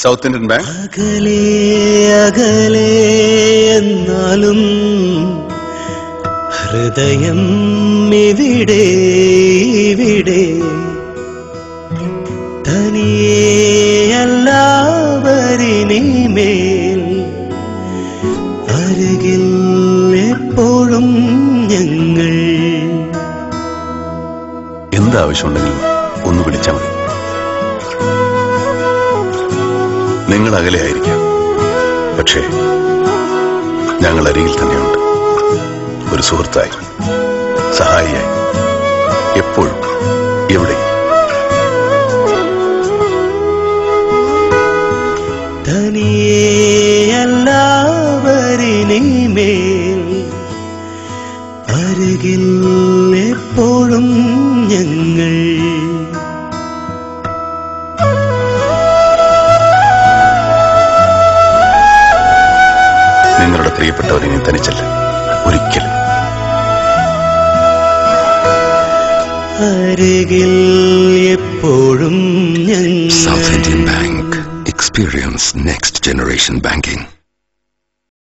South Indian bank. അകലെ അകലെ എന്നാലും ഹൃദയം ഇവിടെ ഇവിടെ തനിയെല്ലാവരിനിമേൽ അരികിൽ എപ്പോഴും ഞങ്ങൾ. എന്താവശ്യമുണ്ടെങ്കിലും ഒന്ന് വിളിച്ചാൽ മതി. നിങ്ങൾ അകലെയായിരിക്കാം, പക്ഷേ ഞങ്ങൾ അരികിൽ തന്നെയുണ്ട്. ഒരു സുഹൃത്തായി, സഹായിയായി, എപ്പോഴും എവിടെയും. തനിയെല്ലാവരിനിമേൽ അരികിൽ എപ്പോഴും ഞങ്ങൾ. നിങ്ങളുടെ പ്രിയപ്പെട്ടവരിനെ തനിച്ചല്ല, ഒരിക്കലും. അരികിൽ എപ്പോഴും ഞങ്ങൾ. South Indian Bank. Experience next generation banking.